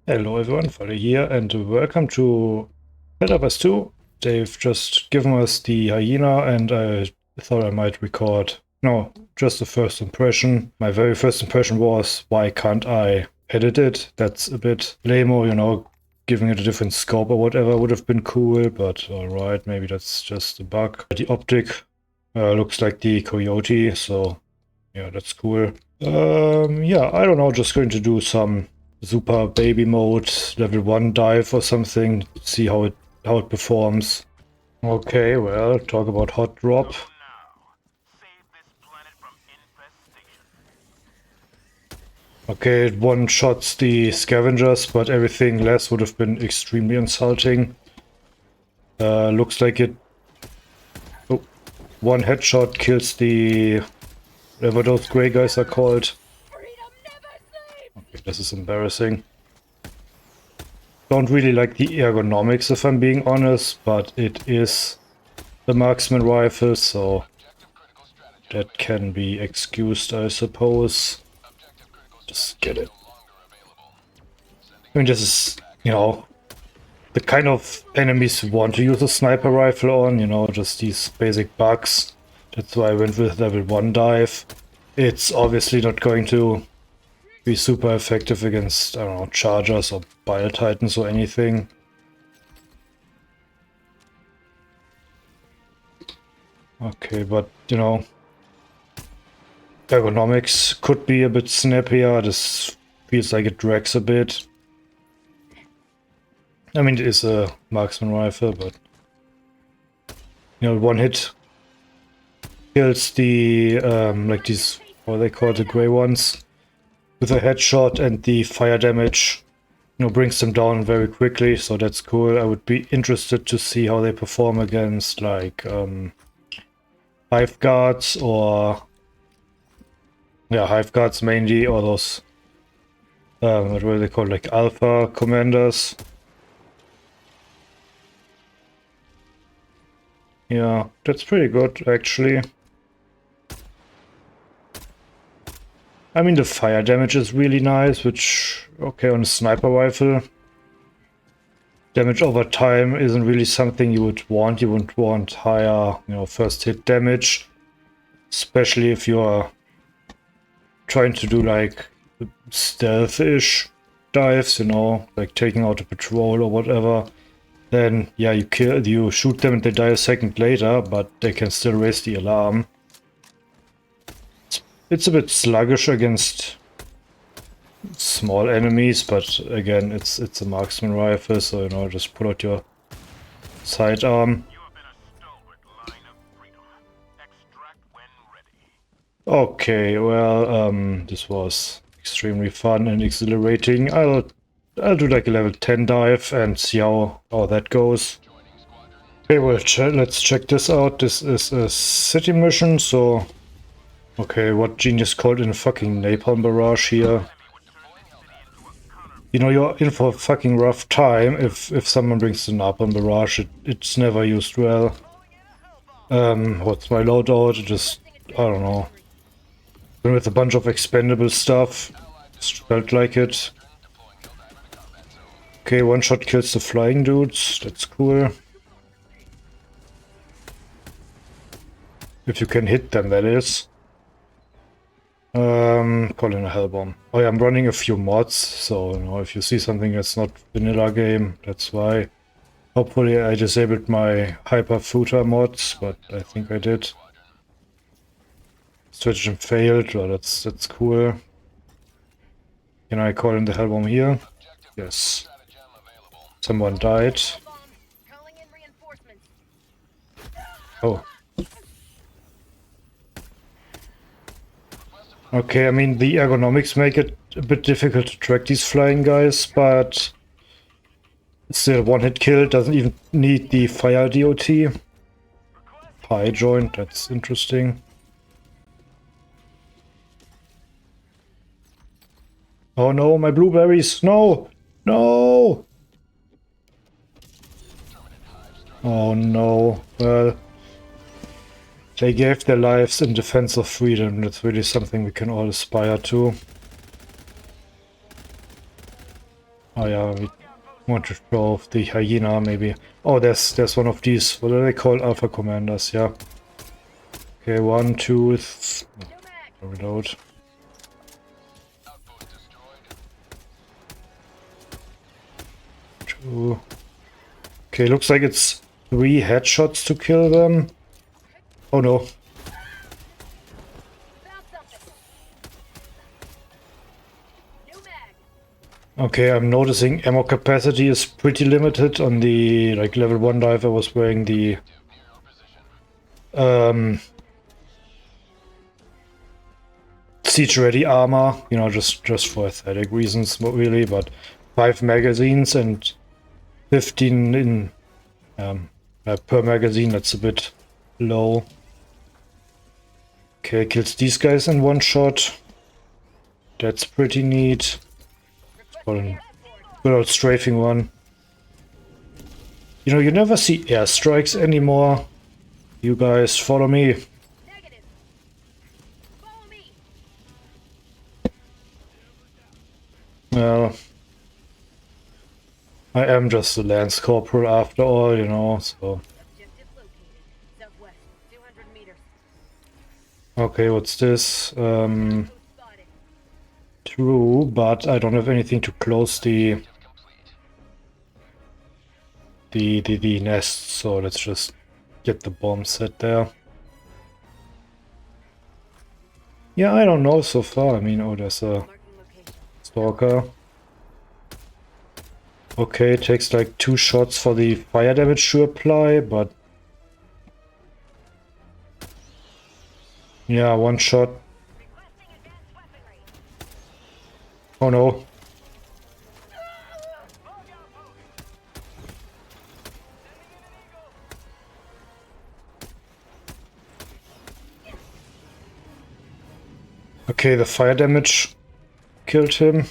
Hello everyone, Falli here, and welcome to Helldivers 2. They've just given us the Hyena, and I thought I might record, no, just the first impression. My very first impression was, why can't I edit it? That's a bit lame-o, you know, giving it a different scope or whatever would have been cool, but alright, maybe that's just a bug. The optic looks like the coyote, so yeah, that's cool. Yeah, I don't know, just going to do some super baby mode level 1 dive or something, see how it performs. Okay, well, talk about hot drop. Okay, it one-shots the scavengers, but everything less would have been extremely insulting. Looks like it... Oh, one headshot kills the... whatever those grey guys are called. Okay, this is embarrassing. Don't really like the ergonomics, if I'm being honest, but it is the marksman rifle, so that can be excused, I suppose. Just get it. I mean, this is, you know, the kind of enemies you want to use a sniper rifle on, you know, just these basic bugs. That's why I went with level 1 dive. It's obviously not going to be super effective against, I don't know, chargers or bio-titans or anything. Okay, but, you know, ergonomics could be a bit snappier. This feels like it drags a bit. I mean, it is a marksman rifle, but, you know, one hit kills the, like these, what are they called, the grey ones, with a headshot, and the fire damage, you know, brings them down very quickly, so that's cool. I would be interested to see how they perform against, like, hive guards, or, yeah, hive guards mainly, or those, what were they called, like alpha commanders. Yeah, that's pretty good, actually. I mean, the fire damage is really nice, which, okay, on a sniper rifle, damage over time isn't really something you would want. You wouldn't want higher, you know, first hit damage, especially if you're trying to do, like, stealth-ish dives, you know, like taking out a patrol or whatever. Then, yeah, you shoot them and they die a second later, but they can still raise the alarm. It's a bit sluggish against small enemies, but again, it's a marksman rifle, so, you know, just pull out your sidearm. Okay, well, this was extremely fun and exhilarating. I'll do like a level 10 dive and see how that goes. Okay, well, let's check this out. This is a city mission, so... Okay, what genius called in a fucking napalm barrage here? You know, you're in for a fucking rough time if someone brings the napalm barrage. It's never used well. What's my loadout? Just, I don't know. With a bunch of expendable stuff. Just felt like it. Okay, one shot kills the flying dudes. That's cool. If you can hit them, that is. Calling a hell bomb. Oh yeah, I'm running a few mods, so, you know, if you see something that's not vanilla game, that's why. Hopefully I disabled my hyper footer mods, but I think I did. Stratagem failed, well, that's cool. Can I call in the hell bomb here? Yes. Someone died. Oh. Okay, I mean, the ergonomics make it a bit difficult to track these flying guys, but still, one hit kill, doesn't even need the fire DOT. Pie joint, that's interesting. Oh no, my blueberries! No! No! Oh no, well... They gave their lives in defense of freedom. That's really something we can all aspire to. Oh yeah, we want to show off the Hyena maybe. Oh, there's one of these. What are they called? Alpha commanders, yeah. Okay, 1, 2, reload. Two. Okay, looks like it's 3 headshots to kill them. Oh no. Okay, I'm noticing ammo capacity is pretty limited on the level 1 dive. I was wearing the siege ready armor, you know, just for aesthetic reasons, not really, but 5 magazines and 15 in per magazine, that's a bit low. Okay, kills these guys in 1 shot. That's pretty neat. Good old strafing one. You know, you never see airstrikes anymore. You guys follow me. Well, I am just a Lance Corporal after all, you know, so... Okay, what's this? True, but I don't have anything to close the nest, so let's just get the bomb set there. Yeah, I don't know so far. I mean, oh, there's a stalker. Okay, it takes like 2 shots for the fire damage to apply, but... Yeah, 1 shot. Oh no. Okay, the fire damage killed him.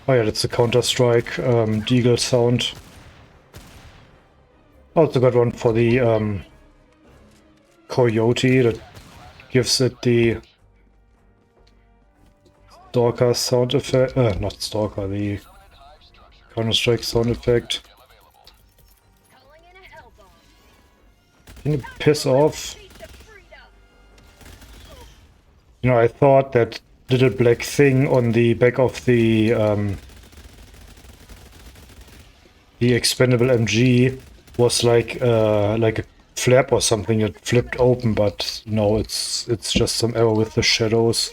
Oh yeah, that's a Counter-Strike deagle sound. Also got one for the coyote that gives it the Stalker sound effect. Not Stalker, the Counter-Strike sound effect. Can you piss off? You know, I thought that little black thing on the back of the expendable MG was like a flap or something that flipped open, but no, it's just some error with the shadows.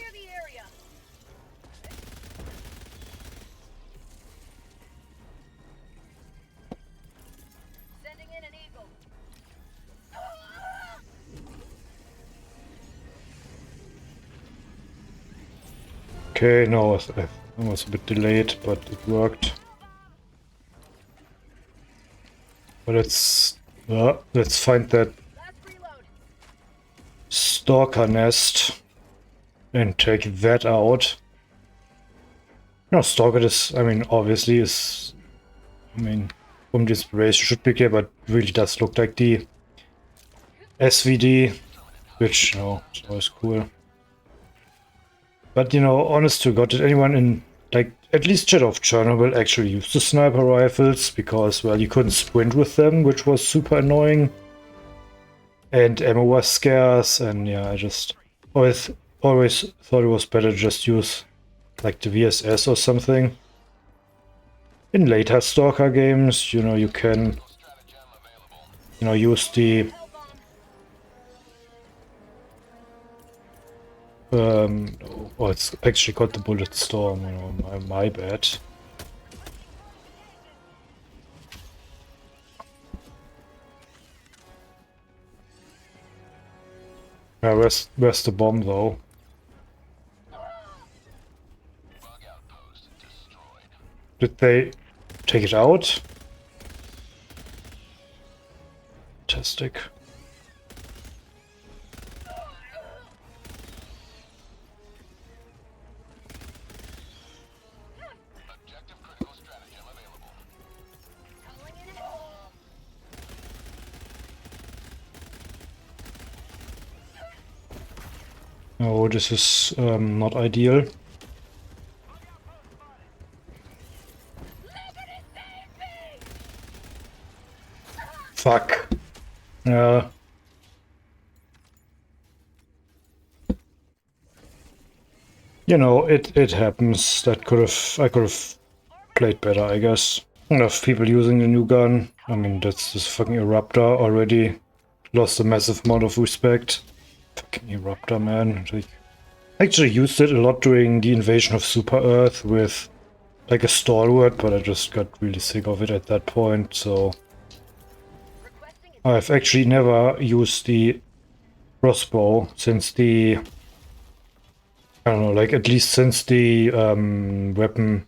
Okay, no, I was a bit delayed, but it worked. But let's find that stalker nest and take that out. No, stalker is, I mean, obviously is, I mean, from the inspiration should be clear, but really does look like the SVD, which, you know, is always cool. But, you know, honest to God, did anyone in, like, at least Jet of Chernobyl actually use the sniper rifles? Because, well, you couldn't sprint with them, which was super annoying. And ammo was scarce, and yeah, I just always thought it was better to just use, like, the VSS or something. In later Stalker games, you know, you can, you know, use the oh, it's actually got the bullet storm, you know, my bad. Yeah, where's the bomb though? Did they take it out? Fantastic. Oh, this is not ideal. Fuck. Yeah. You know, it happens. I could have played better, I guess. Enough people using the new gun. I mean, that's this fucking Eruptor already lost a massive amount of respect. Fucking Eruptor, man. I actually used it a lot during the invasion of Super Earth with like a stalwart, but I just got really sick of it at that point, so I've actually never used the crossbow since the, I don't know, like at least since the weapon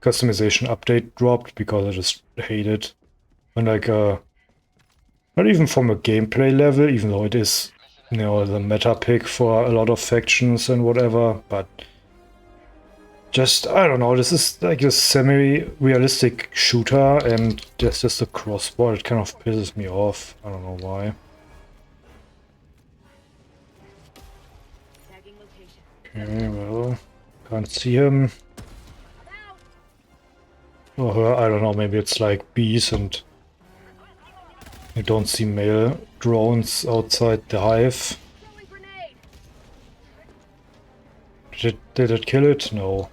customization update dropped, because I just hate it. And like, not even from a gameplay level, even though it is, you know, the meta pick for a lot of factions and whatever, but just, I don't know, this is like a semi-realistic shooter, and there's just a crossbow. It kind of pisses me off. I don't know why. Okay, well, can't see him. Or her, I don't know, maybe it's like bees and you don't see male drones outside the hive. Did it kill it? No.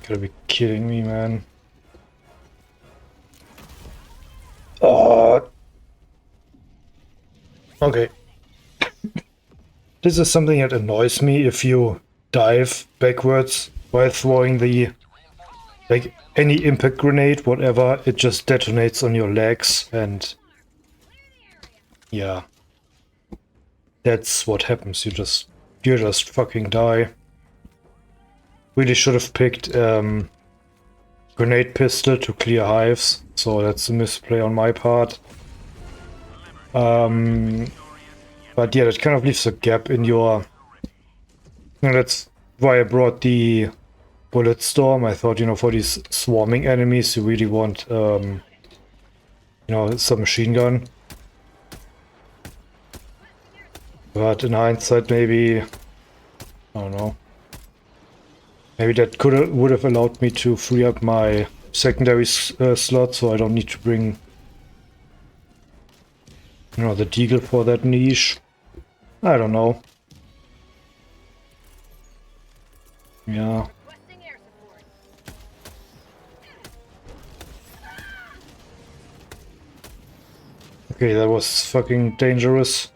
Gotta be kidding me, man. Oh. Okay. This is something that annoys me. If you dive backwards while throwing the, like, any impact grenade, whatever, it just detonates on your legs, and yeah, that's what happens. You just fucking die. Really should have picked grenade pistol to clear hives, so that's a misplay on my part. But yeah, that kind of leaves a gap in your... And that's why I brought the bullet storm. I thought, you know, for these swarming enemies, you really want, you know, some machine gun. But in hindsight, maybe... I don't know. Maybe that would have allowed me to free up my secondary slot, so I don't need to bring, you know, the deagle for that niche. I don't know. Yeah. Okay, that was fucking dangerous.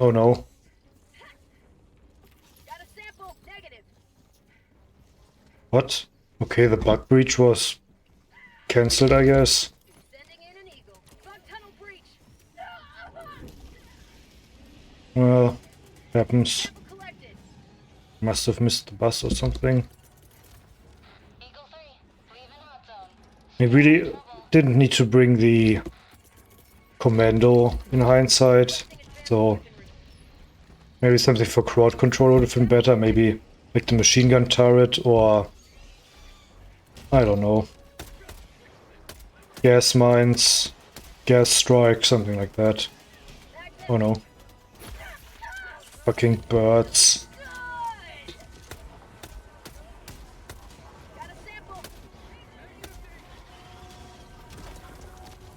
Oh no. What? Okay, the bug breach was cancelled, I guess. Well, happens. Must have missed the bus or something. I really didn't need to bring the commando in hindsight, so maybe something for crowd control would have been better. Maybe like the machine gun turret, or I don't know, gas mines, gas strike, something like that. Oh no. Fucking birds.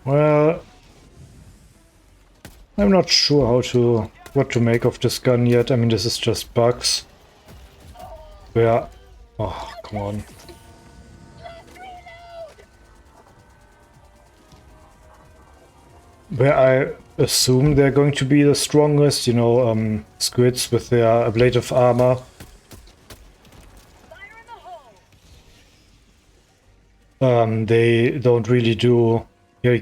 Well, I'm not sure what to make of this gun yet. I mean, this is just bugs. Where... Oh, come on. Where I assume they're going to be the strongest, you know, squids with their ablative armor. They don't really do... Yeah,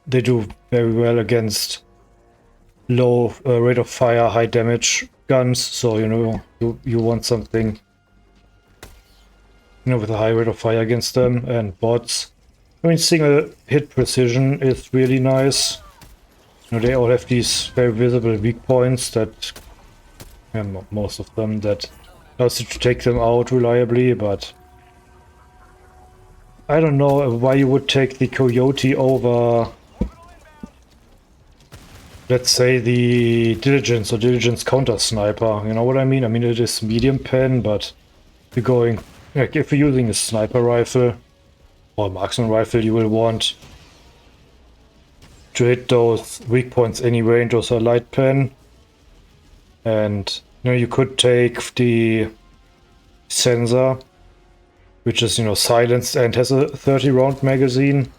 they do very well against low rate of fire, high damage guns, so, you know, you want something, you know, with a high rate of fire against them. And bots, I mean, single hit precision is really nice. You know, they all have these very visible weak points that, most of them, that allows you to take them out reliably, but I don't know why you would take the Coyote over, let's say, the Diligence or Diligence Counter Sniper. You know what I mean? I mean, it is medium pen, but you're going Like if you're using a sniper rifle or marksman rifle, you will want to hit those weak points anyway, and those are light pen. And you could take the sensor, which is silenced and has a 30-round magazine.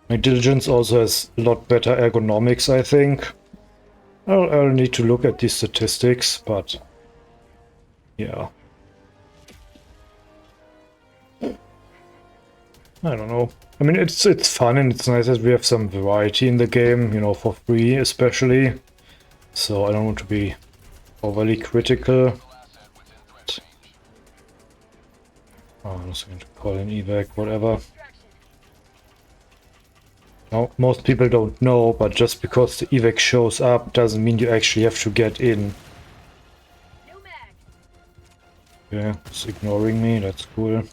My diligence also has a lot better ergonomics, I think. I'll need to look at these statistics, but yeah. I don't know. I mean, it's fun and it's nice that we have some variety in the game, for free especially. So I don't want to be overly critical. I'm just going to call an evac, whatever. Now, most people don't know, but just because the evac shows up doesn't mean you actually have to get in. Yeah, it's ignoring me, that's cool.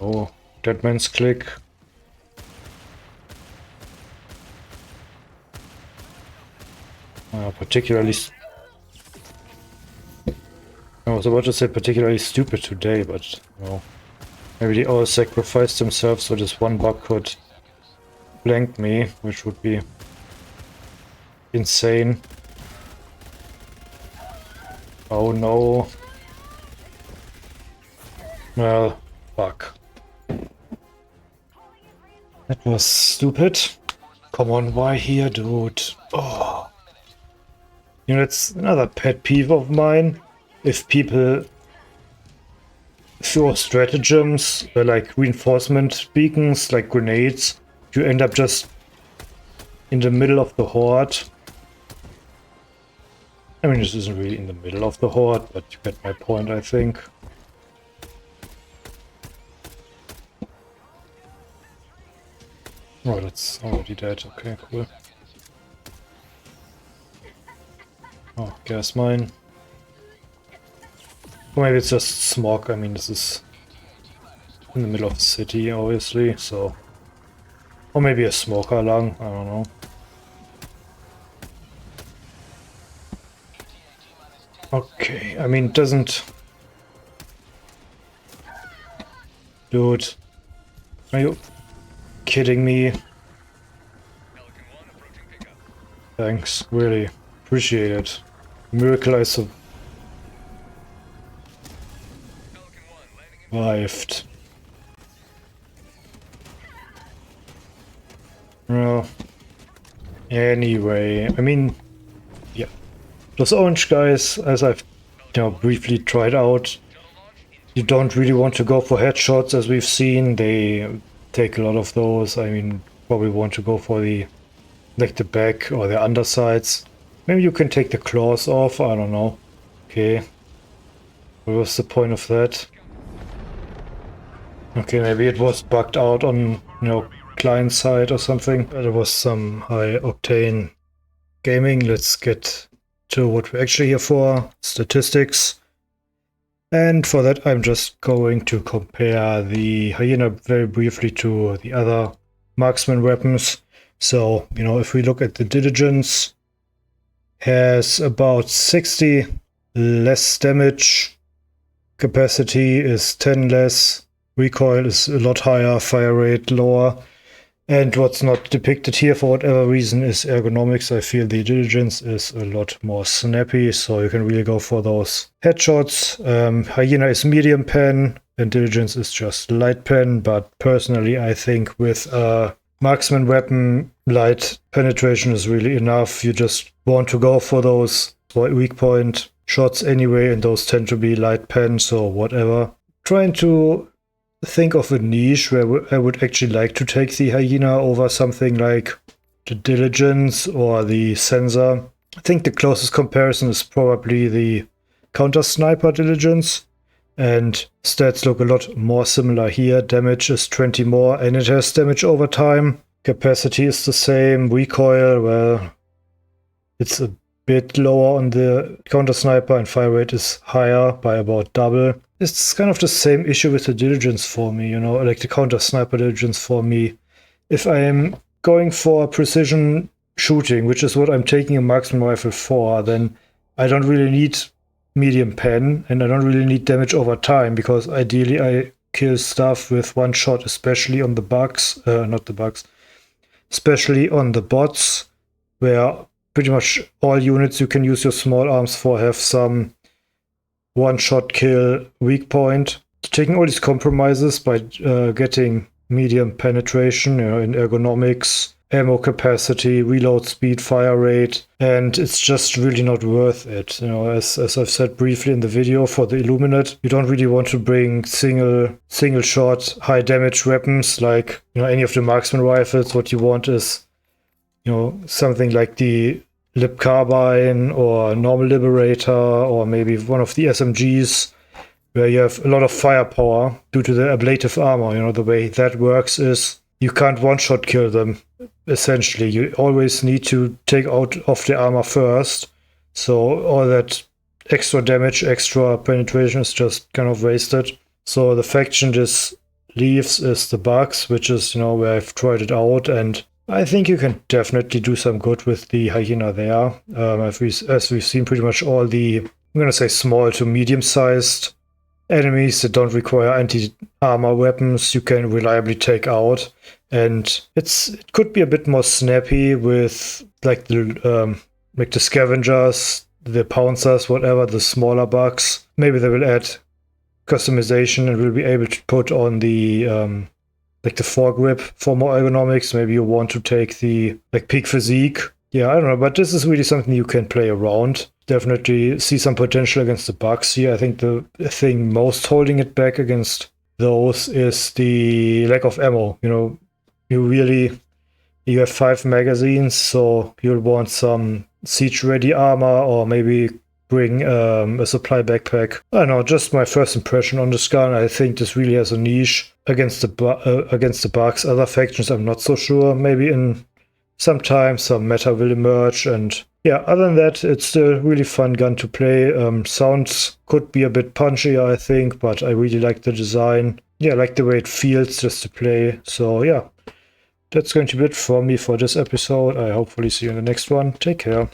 Oh, dead man's click. Particularly... I was about to say particularly stupid today, but no. Maybe they all sacrificed themselves so this one bug could flank me, which would be insane. Oh no. Well, fuck. That was stupid. Come on, why here, dude? Oh. It's another pet peeve of mine. If people throw stratagems, like reinforcement beacons, like grenades, you end up just in the middle of the horde. I mean, this isn't really in the middle of the horde, but you get my point, I think. Oh, that's already dead. Okay, cool. Oh, gas mine. Or maybe it's just smog. I mean, this is in the middle of the city, obviously, so... Or maybe a smoke alarm, I don't know. Okay, I mean, doesn't... Dude, are you kidding me? Thanks, really. Appreciate it. Miracle I survived. Well, anyway, I mean, yeah. Those orange guys, as I've briefly tried out, you don't really want to go for headshots, as we've seen. They take a lot of those. I mean, probably want to go for the back or the undersides. Maybe you can take the claws off, I don't know. Okay. What was the point of that? Okay, maybe it was bugged out on, client side or something. There was some high octane gaming. Let's get to what we're actually here for, statistics. And for that I'm just going to compare the Hyena very briefly to the other marksman weapons. So, if we look at the diligence, has about 60 less damage, capacity is 10 less, recoil is a lot higher, fire rate lower. And what's not depicted here for whatever reason is ergonomics. I feel the diligence is a lot more snappy, so you can really go for those headshots. Hyena is medium pen and diligence is just light pen, but personally I think with a marksman weapon, light penetration is really enough. You just want to go for those weak point shots anyway, and those tend to be light pen, so whatever. Trying to think of a niche where I would actually like to take the Hyena over something like the diligence or the sensor. I think the closest comparison is probably the counter sniper diligence, and stats look a lot more similar here. Damage is 20 more and it has damage over time. Capacity is the same. Recoil, well, it's a bit lower on the counter sniper, and fire rate is higher by about double. It's kind of the same issue with the diligence for me, like the counter sniper diligence for me. If I am going for precision shooting, which is what I'm taking a marksman rifle for, then I don't really need medium pen, and I don't really need damage over time, because ideally I kill stuff with one shot, especially on the bugs, not the bugs, especially on the bots, where pretty much all units you can use your small arms for have some one-shot kill weak point. Taking all these compromises by getting medium penetration, in ergonomics, ammo capacity, reload speed, fire rate, and it's just really not worth it. As I've said briefly in the video, for the Illuminate, you don't really want to bring single shot high damage weapons like any of the marksman rifles. What you want is something like the Lip Carbine or Normal Liberator, or maybe one of the SMGs, where you have a lot of firepower due to the ablative armor. The way that works is you can't one-shot kill them, essentially. You always need to take out of the armor first. So all that extra damage, extra penetration is just kind of wasted. So the faction this leaves is the bugs, which is, where I've tried it out, and I think you can definitely do some good with the Hyena there. As we've seen pretty much all the, I'm going to say small to medium-sized enemies that don't require anti-armor weapons, you can reliably take out. And it could be a bit more snappy with like the scavengers, the pouncers, whatever, the smaller bugs. Maybe they will add customization and we'll be able to put on the like the foregrip for more ergonomics. Maybe you want to take the peak physique. Yeah, I don't know, but this is really something you can play around. Definitely see some potential against the bugs here. I think the thing most holding it back against those is the lack of ammo. You have 5 magazines, so you'll want some siege-ready armor, or maybe bring a supply backpack. I don't know, just my first impression on this gun. I think this really has a niche against the bugs. Other factions, I'm not so sure. Maybe in some time, some meta will emerge, and yeah, other than that, it's still a really fun gun to play. Sounds could be a bit punchier, I think, but I really like the design. Yeah, I like the way it feels just to play. So yeah, that's going to be it from me for this episode. I hopefully see you in the next one. Take care.